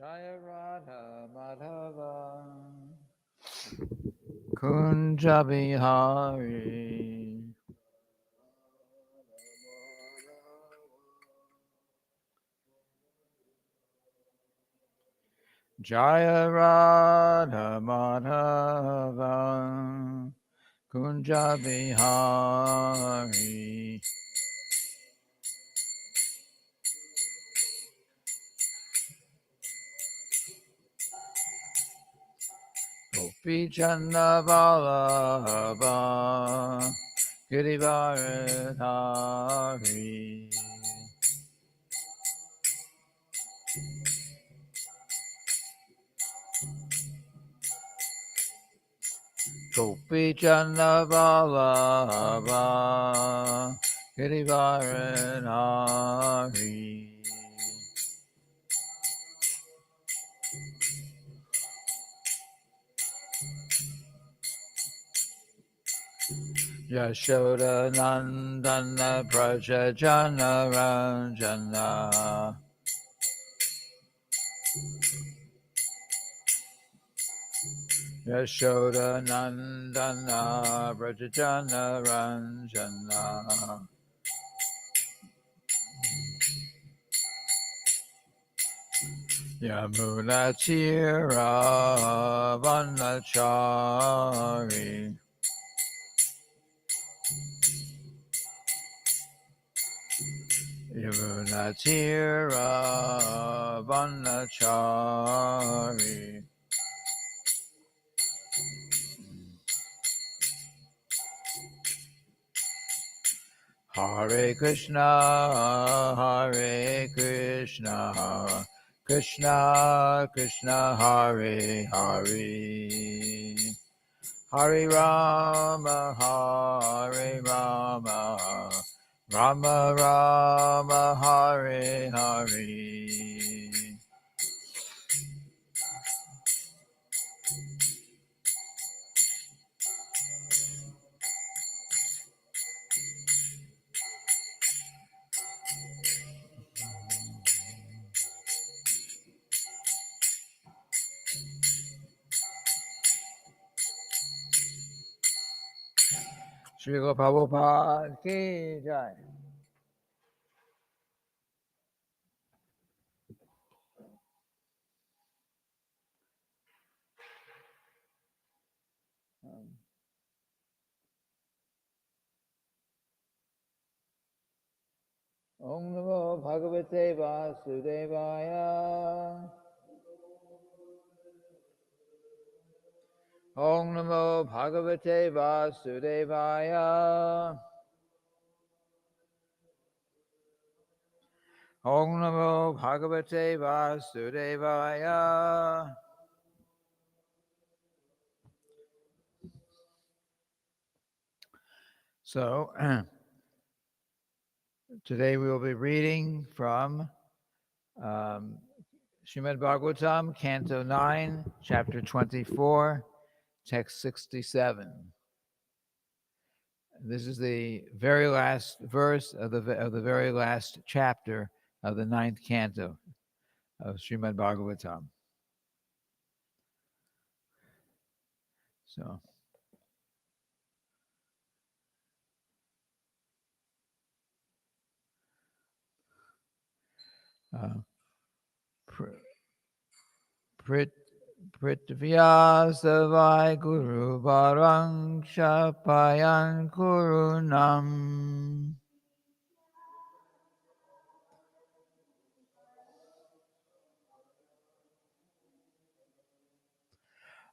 Jaya Radha Madhava Kunja Bihari Jaya Radha Madhava Kunja Bihari Gopi Chanda Vallabha Girivaradhari Gopi Chanda Vallabha Girivaradhari Yashoda Nandana Praja Jana Ranjana Yashoda Nandana Praja Jana Ranjana Yamuna Tira Vanachari Yamuna Tira Vanachari Hare Krishna, Hare Krishna, Krishna Krishna, Hare Hare, Hare Rama, Hare Rama, Rama Rama, Hare Hare. Srila Prabhupada ki jai. Om Namo Bhagavate Vasudevaya. Om Namo Bhagavate Vasudevaya. Om Namo Bhagavate Vasudevaya. So, today we will be reading from Srimad-bhagavatam Canto 9, Chapter 24, Text 67. This is the very last verse of the very last chapter of the 9th canto of Srimad-bhagavatam. So, Prithvyasavai Guru Varang Shapayan Kurunam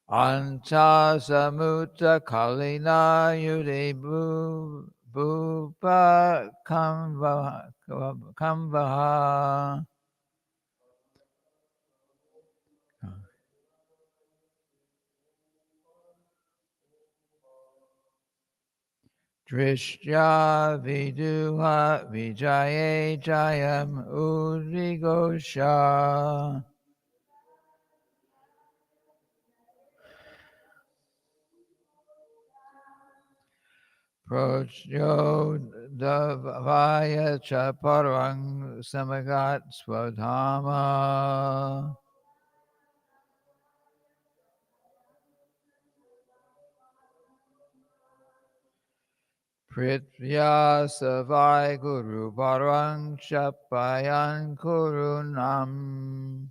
Anta Samuta Kalina Yude Bhupa Kamvaha Drishtya Viduha Vijaye Jayam Udrigosha Prochyo Davaya Chaparang Samagat Swadhama Prithya Savai Guru Parang Chapayan Kurunam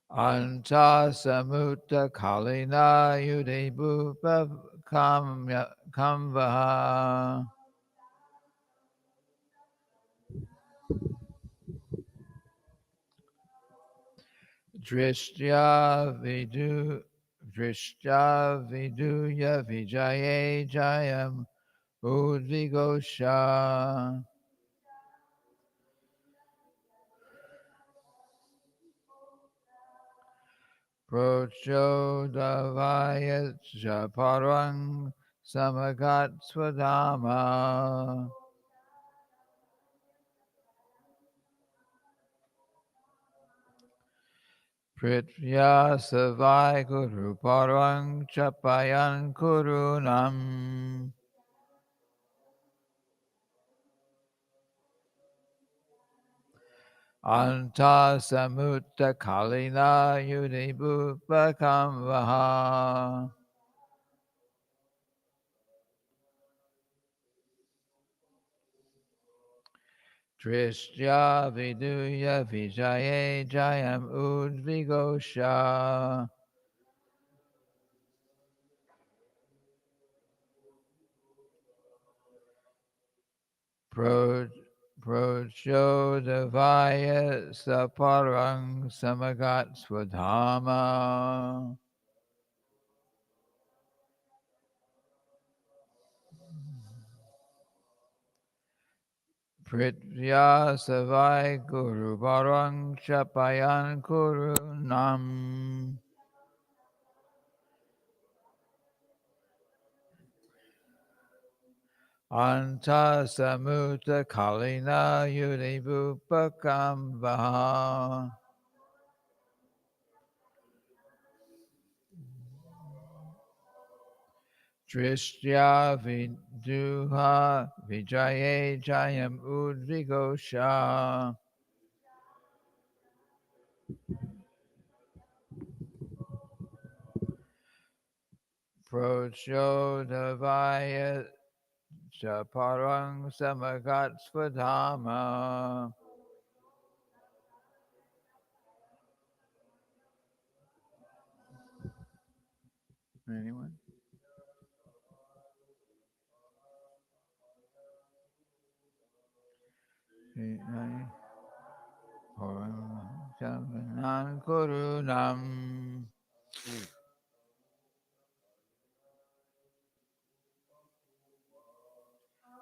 Anta Samutta Kalina Yudebupa Kamvaha Drishtya Viduya Vijaye Jayam Udvigosha Prochodavayat Japarang Samagat Swadama Prithya Savai Guru Parang Chapayan Kurunam Anta Samutta Kalina Yudibupakam Vaha Drishtya Viduya Vijaye Jayam Udvigosha Prochodavaya Saparang Samagat Swadhama Prithya Savai Guru Barang Chapayan Kurunam Anta Samuta Kalina Yudibupakam Vaha Drishtya Viduha Vijaye Jayam Udvigosha Prochodavaya Chaparang Samagat Swadhama Anyone? Nan Kurunam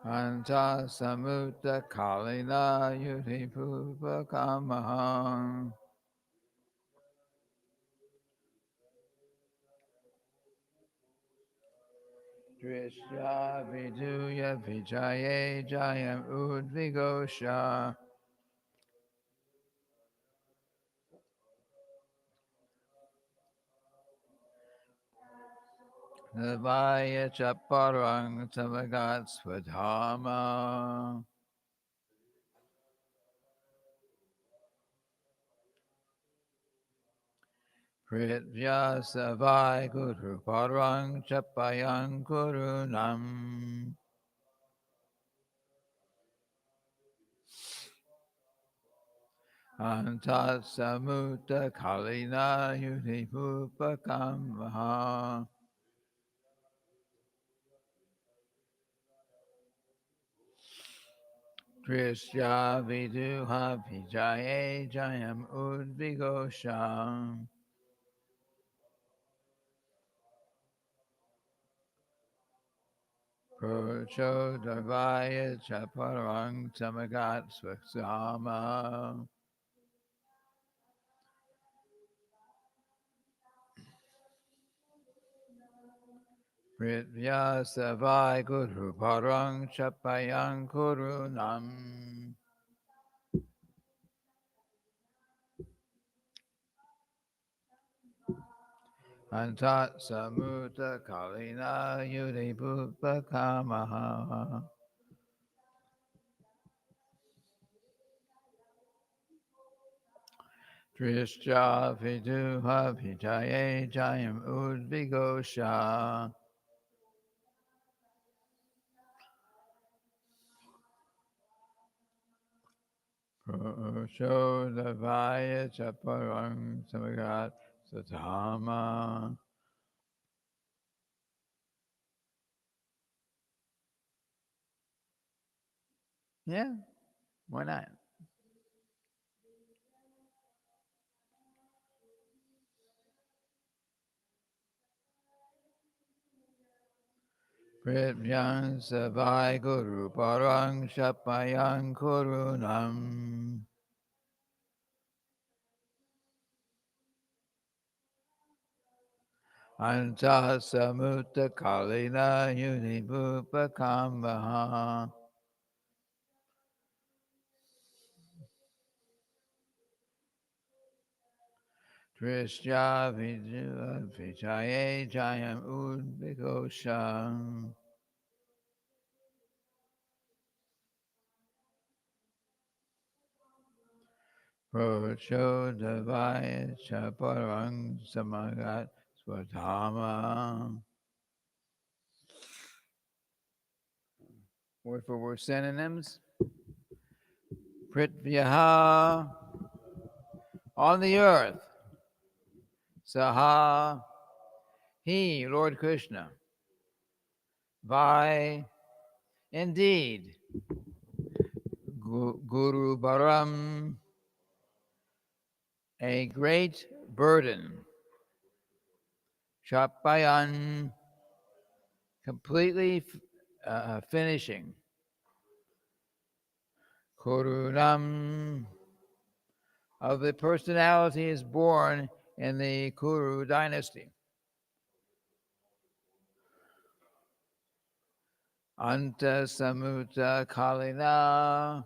Anta Samutta Kalina Yudhipupakamaha Drishya Viduya Vijaye Jayam Udvigosha Navaya Chaparang Tamagat Swadhama Prithya Savai Guru Parang Chapayan Kurunam Antat Samutta Kalina Yudhipupakam Maha Drishya Viduha Vijaye Jayam Udvigosham Prochodavaya Chaparang Tamagat Swaksama Prithya Savai Guru Parang Chapayan Kurunam Antat Samuta Kalina Yudhipupakamaha Trishya viduha vijaye jayam udvigosha. Prashodavaya chaparang samagat satama. Yeah, why not? Prithvyang savai guru parang shapayang kurunam. Anta samutta kalina unibupakambha. Trishya vijaye jayam udvikosham. Prashodavaya chaparang samagat swadhama. Word for word synonyms. Prithvyaha, on the earth. Saha, he, Lord Krishna. Vai, indeed. Guru Baram, a great burden. Chapayan, completely finishing. Kurunam, of the personality is born in the Kuru dynasty. Anta Samuta Kalina,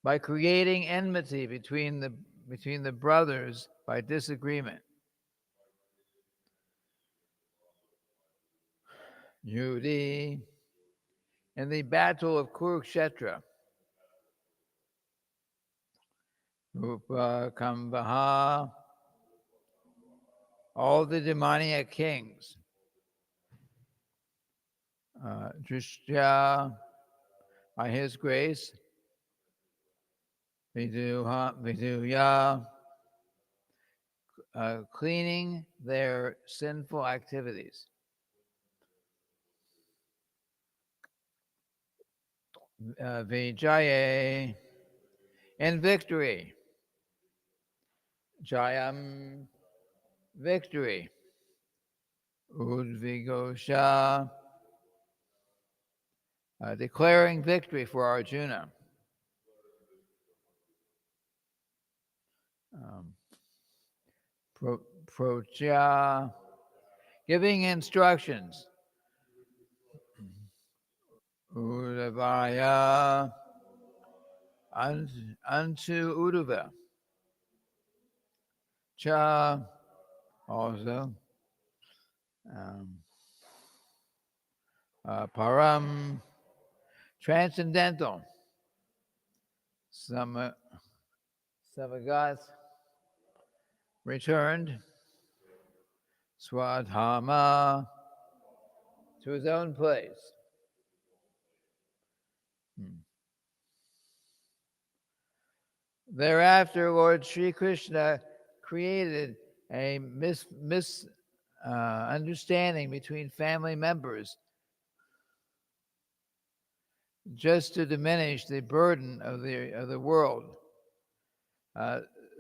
by creating enmity between the brothers by disagreement. Yudi, in the battle of Kurukshetra. Rupa Kambaha, all the demoniac kings. Drishtya, by his grace. Viduya, cleaning their sinful activities. Vijaye, in victory. Jayam, victory. Udvigosha, declaring victory for Arjuna. Procha, giving instructions. Udavaya, unto Uddhava. Cha, also. Param, transcendental. Savagat, returned. Swadhama, to his own place. Thereafter, Lord Sri Krishna created a misunderstanding between family members just to diminish the burden of the world.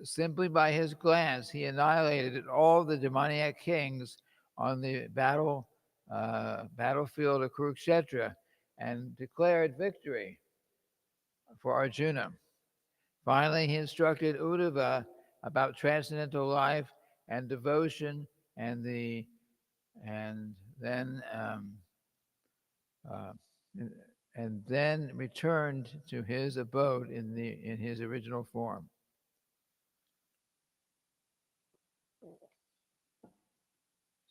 Simply by his glance, he annihilated all the demoniac kings on the battlefield of Kurukshetra and declared victory for Arjuna. Finally, he instructed Uddhava about transcendental life and devotion, and then returned to his abode in his original form.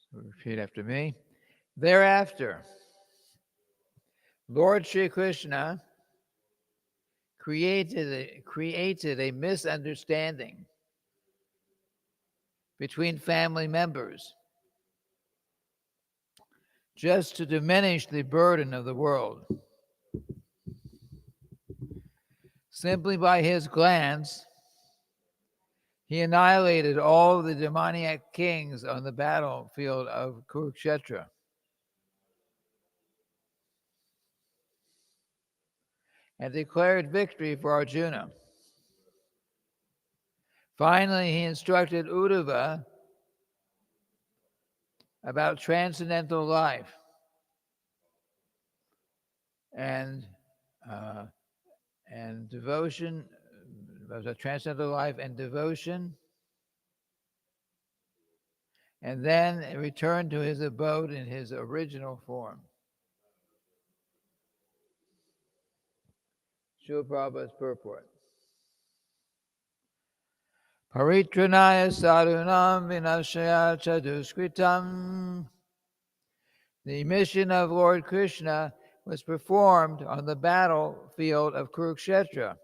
So repeat after me. Thereafter, Lord Sri Krishna created a misunderstanding between family members just to diminish the burden of the world. Simply by his glance, he annihilated all the demoniac kings on the battlefield of Kurukshetra. And declared victory for Arjuna. Finally, he instructed Uddhava about transcendental life and devotion, about transcendental life and devotion, and then returned to his abode in his original form. Srila Prabhupada's purport. Paritranaya sadhunam vinashaya chaduskritam. The mission of Lord Krishna was performed on the battlefield of Kurukshetra,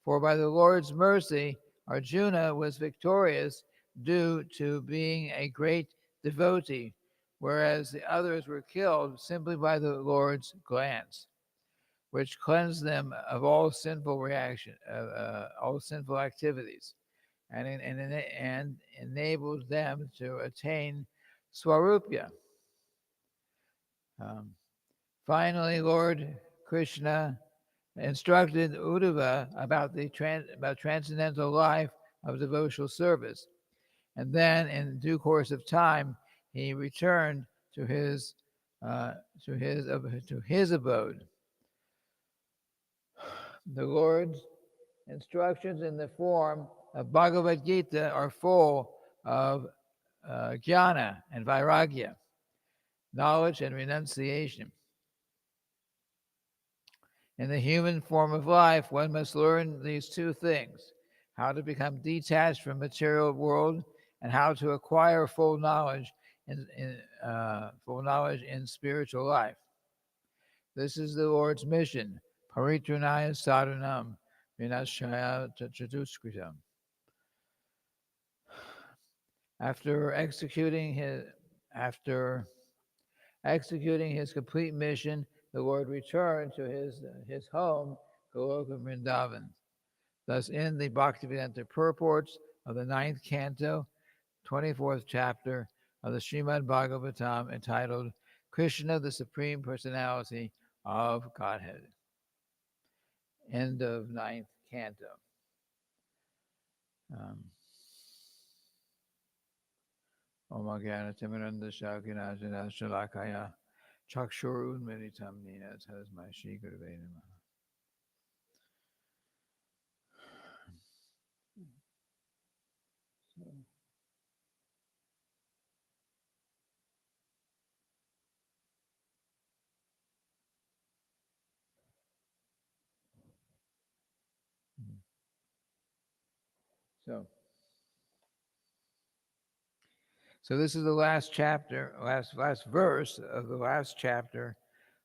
for by the Lord's mercy, Arjuna was victorious due to being a great devotee, whereas the others were killed simply by the Lord's glance, which cleansed them of all sinful all sinful activities, and enabled them to attain Swarupya. Finally, Lord Krishna instructed Uddhava about about transcendental life of devotional service, and then, in due course of time, he returned to his abode. The Lord's instructions in the form of Bhagavad Gita are full of jnana and vairagya, knowledge and renunciation. In the human form of life, one must learn these two things: how to become detached from the material world and how to acquire full knowledge in spiritual life. This is the Lord's mission. Paritranaya sadhunam vinashaya chaduskritam. After executing his complete mission, the Lord returned to his home, Goloka Vrindavan. Thus end the Bhaktivedanta purports of the 9th Canto, 24th chapter of the Srimad-bhagavatam, entitled Krishna, the Supreme Personality of Godhead. End of 9th Canto. Om Jnana Timiranda Shakinajana Shalakaya Chakshur Unmeditam Nina Tasmai Shri Gurave Namaha. So this is the last chapter, last verse of the last chapter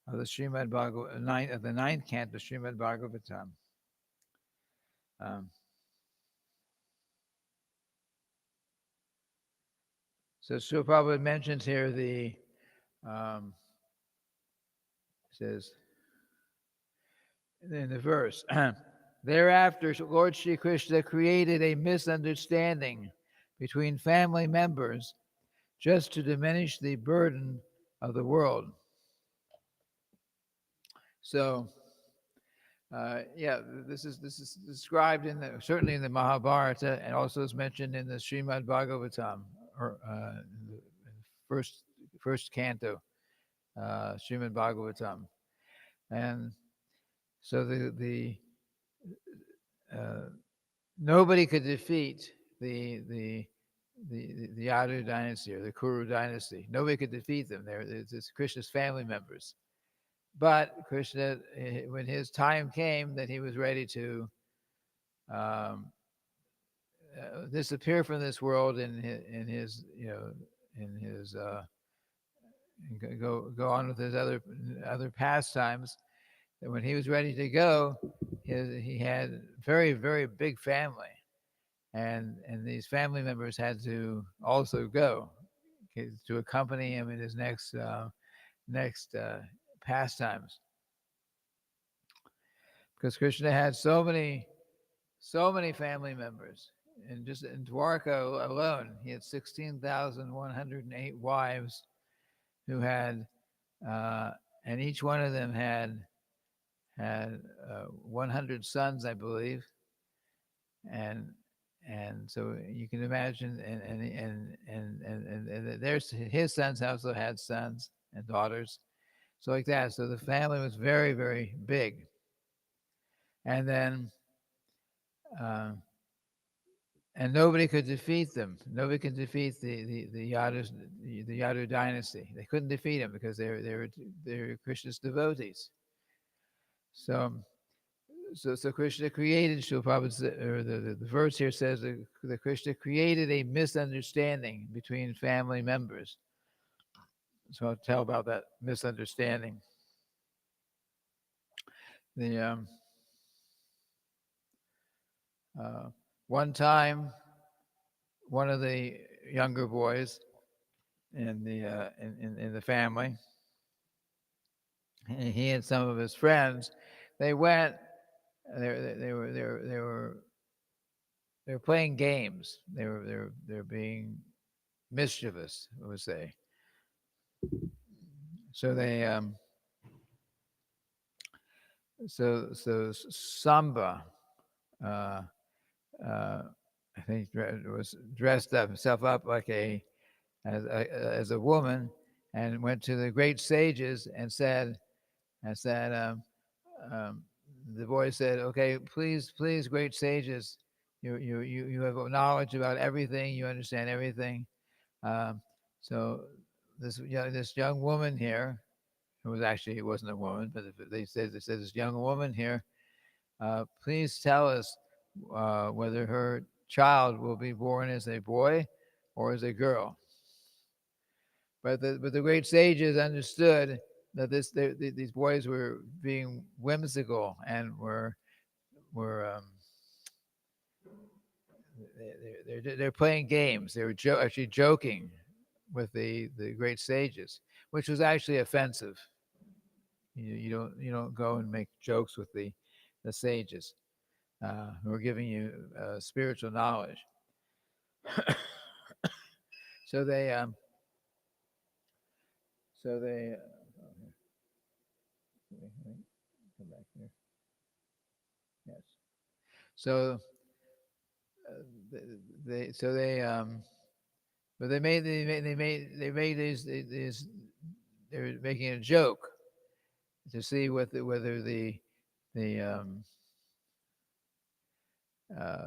of the Srimad-bhagavatam, of the 9th canto, Srimad-bhagavatam. So Srila Prabhupada mentions here says in the verse, thereafter Lord Sri Krishna created a misunderstanding between family members just to diminish the burden of the world. So, this is described certainly in the Mahabharata, and also is mentioned in the Srimad-bhagavatam, or the first canto, Srimad-bhagavatam, and so the nobody could defeat the Yadu dynasty or the Kuru dynasty. Nobody could defeat them. It's Krishna's family members. But Krishna, when his time came that he was ready to disappear from this world go on with his other pastimes, that when he was ready to go, he had very, very big family, and these family members had to also go to accompany him in his next pastimes, because Krishna had so many family members. And just in Dwarka alone, he had 16,108 wives who had, and each one of them had 100 sons, I believe, and so you can imagine, and there's his sons also had sons and daughters, so like that. So the family was very, very big, and then. Uh, and nobody could defeat them. Nobody could defeat the Yadus, the Yadu dynasty. They couldn't defeat them because they're Krishna's devotees. So so Krishna created, Srila Prabhupada, or the verse here says that Krishna created a misunderstanding between family members. So I'll tell about that misunderstanding. The one time, one of the younger boys in the family, he and some of his friends, they went. They were playing games. They were being mischievous, I would say. So they so Samba, uh, I think, was dressed up himself up like as a woman, and went to the great sages and said, um, the boy said, "Okay, please, please, great sages, you have knowledge about everything. You understand everything. Um, so this young woman here, who was actually, it wasn't a woman, but they said this young woman here. Please tell us whether her child will be born as a boy or as a girl." But the great sages understood that these boys were being whimsical and were they're playing games. They were actually joking with the great sages, which was actually offensive. You don't go and make jokes with the sages who are giving you spiritual knowledge. So they so they come back here. Yes. So but they made these they were making a joke to see whether the uh,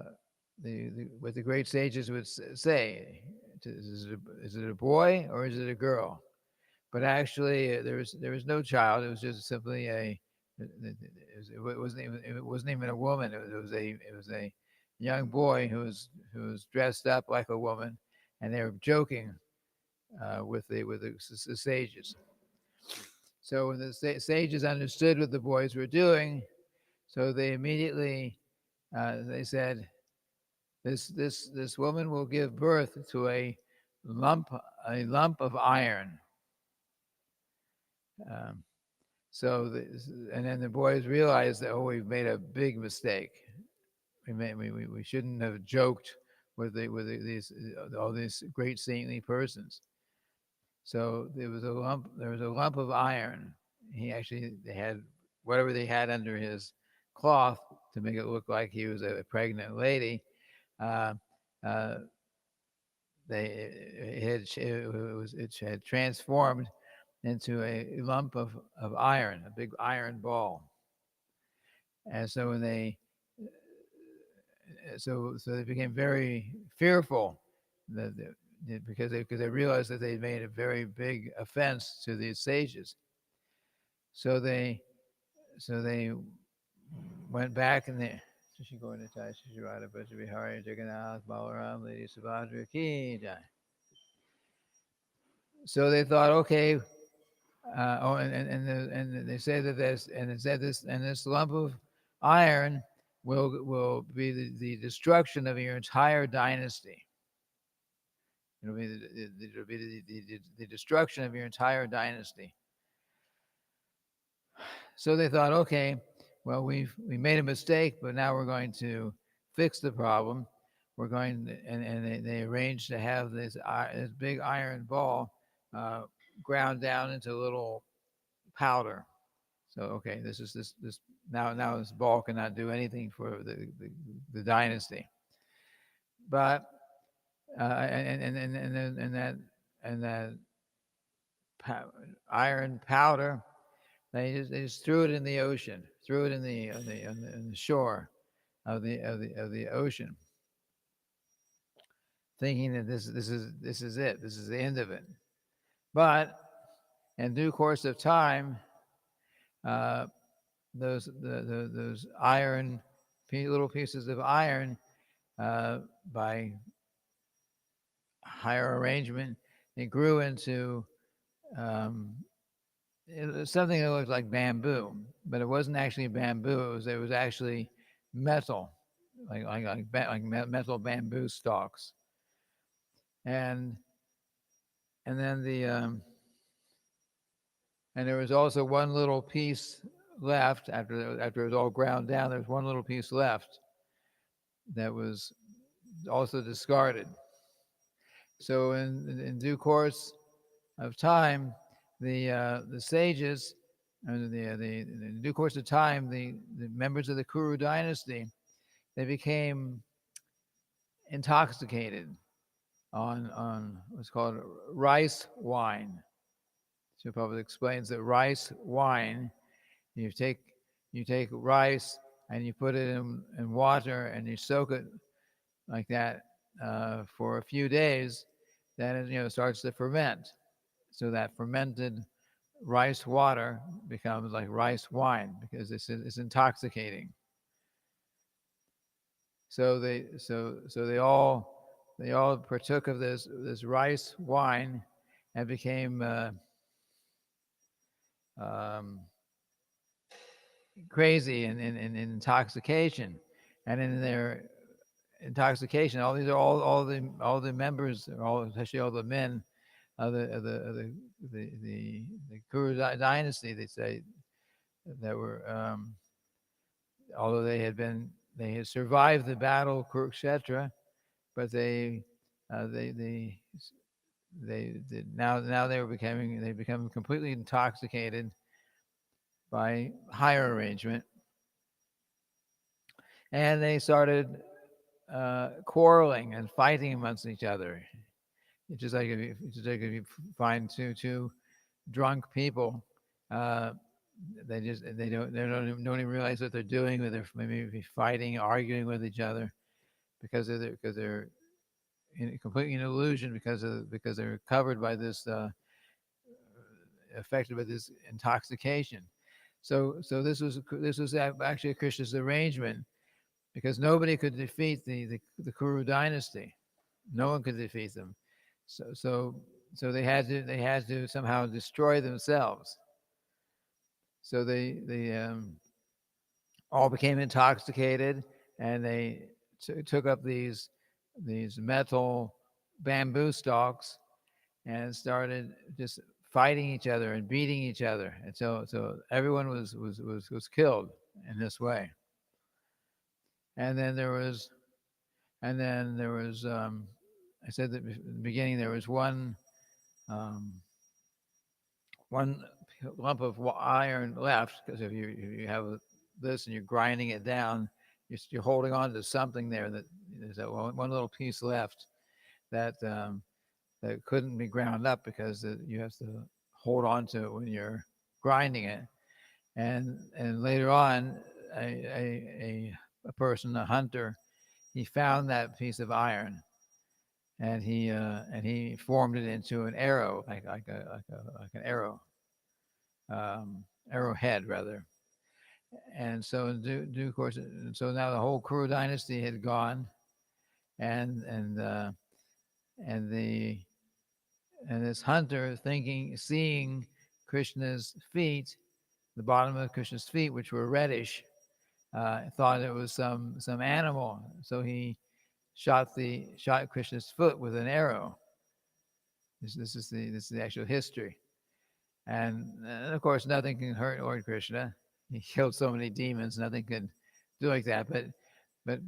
what the great sages would say. Is it a boy or is it a girl? But actually, there was no child. It was just simply it wasn't even a woman. It was a young boy who was dressed up like a woman, and they were joking with the sages. So when the sages understood what the boys were doing, so they immediately they said, this woman will give birth to lump of iron. Um, and then the boys realized that, oh, we've made a big mistake. We shouldn't have joked these all these great saintly persons. So there was a lump of iron. They had whatever they had under his cloth to make it look like he was a pregnant lady. Uh, uh, it had transformed into a lump of iron, a big iron ball. And so when they became very fearful that because they realized that they made a very big offense to these sages. So they went back and they. So they thought, okay. And they said that this lump iron will be the destruction of your entire dynasty. It'll be the destruction of your entire dynasty. So they thought, okay, well, we made a mistake, but now we're going to fix the problem. We're going to, and they arranged to have this big iron ball ground down into little powder. So okay, this now this ball cannot do anything for the dynasty. But and that iron powder, they just threw it in the ocean, threw it in the shore of the ocean, thinking that this is it, this is the end of it. But in due course of time, those iron little pieces of iron, by higher arrangement, it grew into something that looked like bamboo, but it wasn't actually bamboo. It was actually metal, like metal bamboo stalks, and then and there was also one little piece left after it was all ground down. There was one little piece left that was also discarded. So in due course of time, the sages, in due course of time, the members of the Kuru dynasty, they became intoxicated on what's called rice wine. So Prabhupada explains that rice wine, you take rice and you put it in water and you soak it like that for a few days, then it starts to ferment. So that fermented rice water becomes like rice wine because it's intoxicating. So they all partook of this rice wine and became crazy in intoxication, and in their intoxication, all the members, especially all the men of the Kuru dynasty, they say, that were although they had survived the battle of Kurukshetra, but they now they become completely intoxicated by higher arrangement, and they started quarreling and fighting amongst each other. It's just like if you find two drunk people, they don't even realize what they're doing. They're maybe fighting, arguing with each other because they're completely in illusion because they're covered by this, affected by this intoxication. So this was actually Krishna's arrangement, because nobody could defeat the Kuru dynasty. No one could defeat them. So they had to somehow destroy themselves. So they all became intoxicated, and they took up these metal bamboo stalks and started just fighting each other and beating each other, and so everyone was killed in this way. And then there was I said that in the beginning there was one lump of iron left, because if you have this and you're grinding it down, you're holding on to something there, that there's that one little piece left that that couldn't be ground up because you have to hold on to it when you're grinding it. And later on, a person, a hunter, he found that piece of iron, and he formed it into an arrow, like an arrow, arrowhead rather. And so in due course, so now the whole Kuru dynasty had gone, and this hunter, seeing Krishna's feet, the bottom of Krishna's feet, which were reddish, thought it was some animal, so he shot Krishna's foot with an arrow. This is the actual history, and of course nothing can hurt Lord Krishna. He killed so many demons, nothing could do like that. But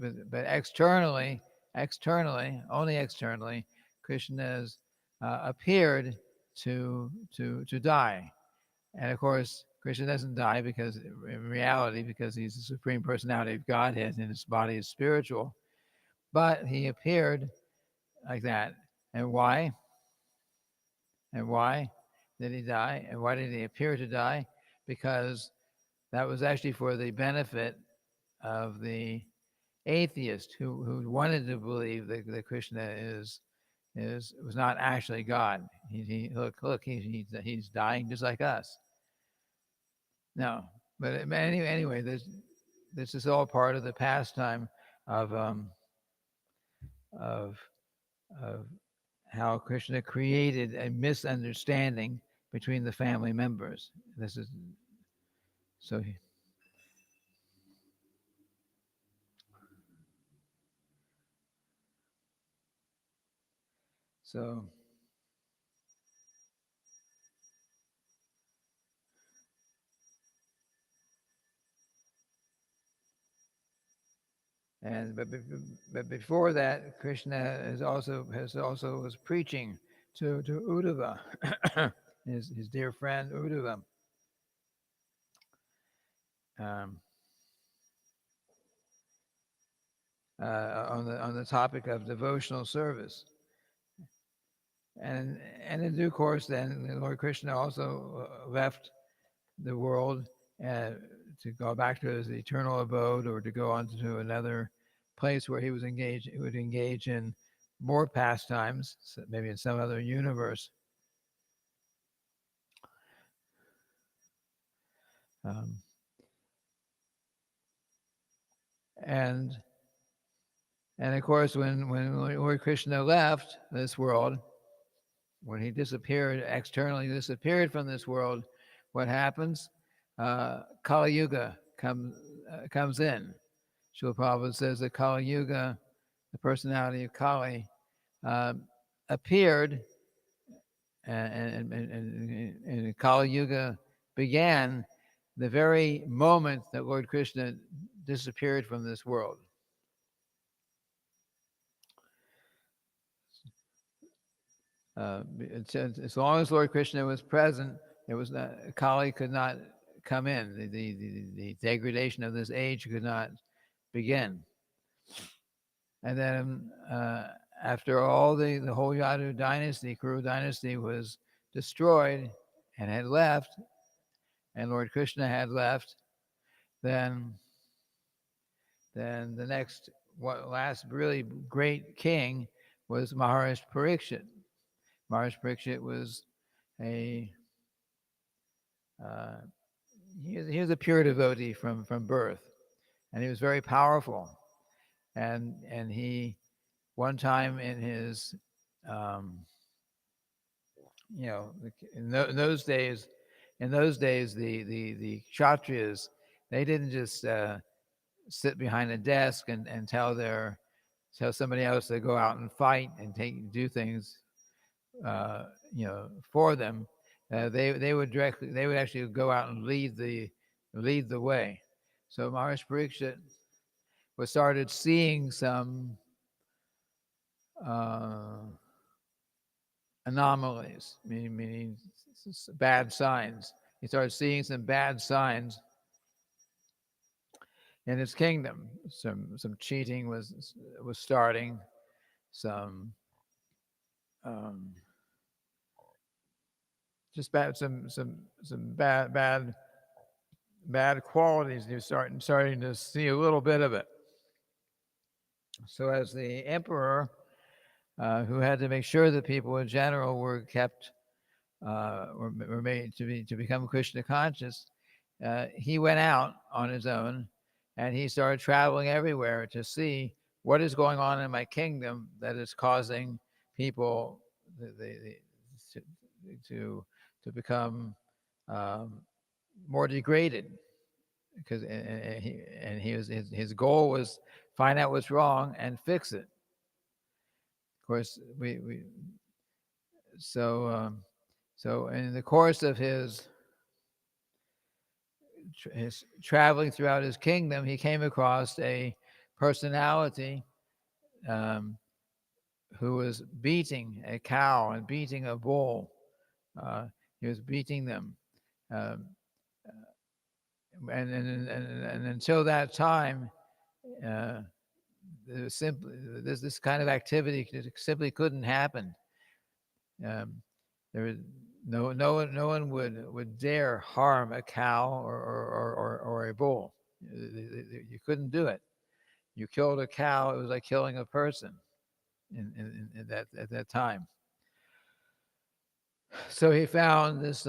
only externally, Krishna has appeared to die. And of course, Krishna doesn't die because, in reality, because he's the Supreme Personality of Godhead and his body is spiritual. But he appeared like that. And why? And why did he die? And why did he appear to die? Because that was actually for the benefit of the atheist who wanted to believe that Krishna was not actually God. He's dying just like us. No, but anyway, this is all part of the pastime of of of how Krishna created a misunderstanding between the family members. This is so. So and but before that, Krishna has also was preaching to Uddhava, his dear friend Uddhava, um, on the topic of devotional service. And in due course, then Lord Krishna also left the world to go back to his eternal abode, or to go on to another place where he would engage in more pastimes, maybe in some other universe. Um, and and of course, when Lord Krishna left this world, when he externally disappeared from this world, what happens? Kali Yuga comes in. Srila Prabhupada says that Kali Yuga, the personality of Kali, uh, appeared, and Kali Yuga began the very moment that Lord Krishna disappeared from this world. As long as Lord Krishna was present, there was not, Kali could not come in. The degradation of this age could not begin. And then after all the whole Yadu dynasty, Kuru dynasty was destroyed and had left, and Lord Krishna had left, then the next last really great king was Maharaj Parikshit. Maharaj Parikshit was a uh, he was a pure devotee from birth, and he was very powerful. And he one time in his um, in those days the kshatriyas, they didn't just sit behind a desk and tell somebody else to go out and fight and do things for them. They would actually go out and lead the way. So Maharaj Parikshit was started seeing some uh, anomalies, meaning bad signs. He started seeing some bad signs in his kingdom. Some cheating was starting. Some just some bad qualities. You're starting to see a little bit of it. So as the emperor, who had to make sure that people in general were kept were made to become Krishna conscious, he went out on his own, and he started traveling everywhere to see what is going on in my kingdom that is causing people to become more degraded. because his goal was find out what's wrong and fix it. Of course, we so so in the course of his traveling throughout his kingdom, he came across a personality um, who was beating a cow and beating a bull. He was beating them, um, and until that time, uh, simply this kind of activity simply couldn't happen. Um, there was no one would dare harm a cow or a bull. You couldn't do it. You killed a cow, it was like killing a person in that at that time. So he found this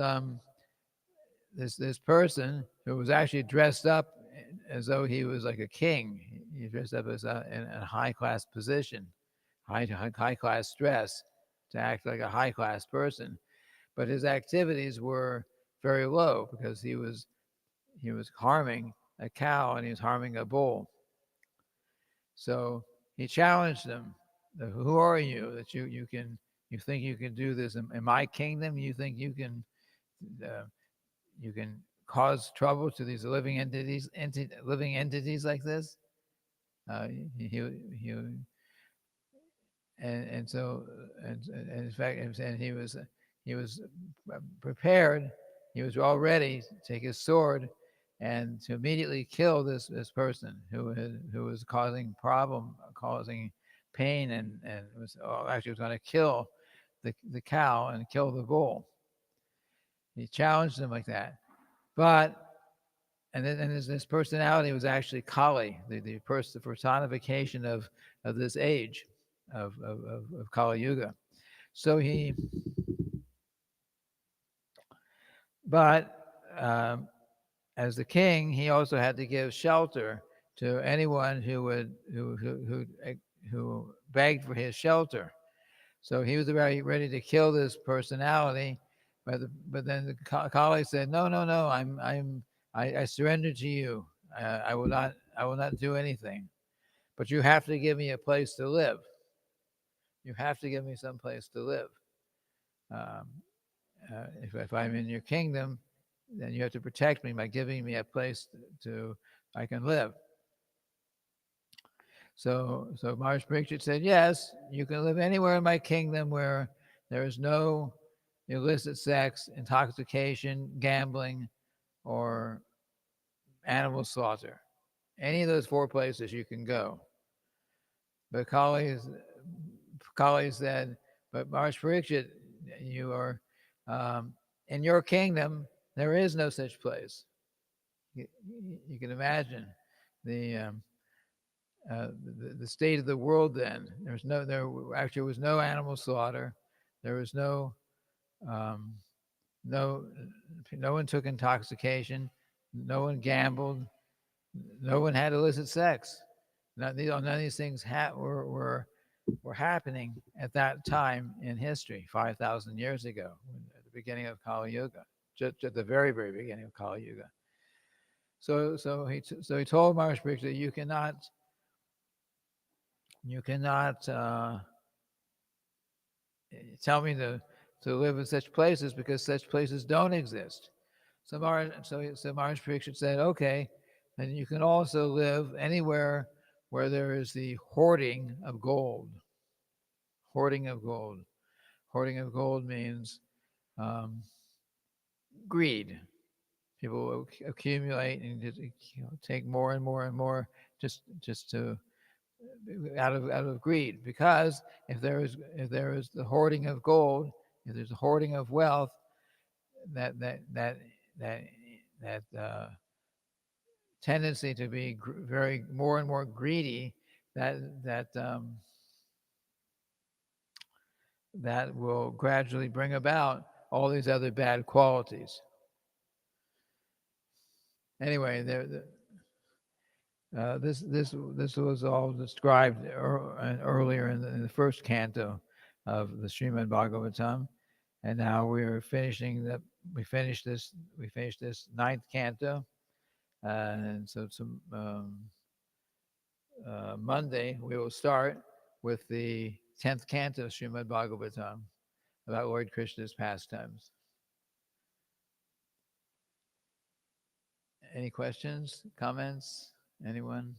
person who was actually dressed up as though he was like a king. He dressed up as in a high class position, high class dress, to act like a high class person. But his activities were very low because he was harming a cow and he was harming a bull. So he challenged them. Who are you that you think you can do this in my kingdom? You think uh, you can cause trouble to these living entities like this? Uh, he and so and in fact, and he was prepared. He was all ready to take his sword and to immediately kill this person who was causing pain, and was actually was going to kill the cow and kill the bull. He challenged him like that, but and his personality was actually Kali, the personification of this age of Kali Yuga. So but as the king, he also had to give shelter to anyone who begged for his shelter. So he was ready to kill this personality, but then the Kali said, "No, no, no! I surrender to you. I will not do anything. But you have to give me a place to live. You have to give me some place to live. Um, if I'm in your kingdom, then you have to protect me by giving me a place to I can live." So Maharaj Pariksit said, "Yes, you can live anywhere in my kingdom where there is no illicit sex, intoxication, gambling, or animal slaughter. Any of those four places you can go." But Kali said, "But Maharaj Pariksit, you are um, in your kingdom. There is no such place. You, you can imagine the, um, the state of the world then. There actually was no animal slaughter. There was um, no no one took intoxication. No one gambled. No one had illicit sex. None of these things were happening at that time in history, 5,000 years ago, at the beginning of Kali Yuga, just at the very, very beginning of Kali Yuga. So he told Maharaj Pariksit that you cannot tell me to live in such places because such places don't exist. So Maharaj Pariksit said, okay, then you can also live anywhere where there is the hoarding of gold. Hoarding of gold. Hoarding of gold means um, greed. People accumulate and just, take more and more and more just to out of greed. Because if there is the hoarding of gold, if there's a hoarding of wealth, that that that that that tendency to be very more and more greedy, that that that will gradually bring about all these other bad qualities. Anyway, this was all described earlier in the first canto of the Srimad-bhagavatam, and now we finished this ninth canto, And so Monday we will start with the 10th canto Srimad-bhagavatam about Lord Krishna's pastimes. Any questions, comments? Anyone?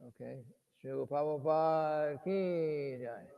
Okay. Srila Prabhupada ki jai.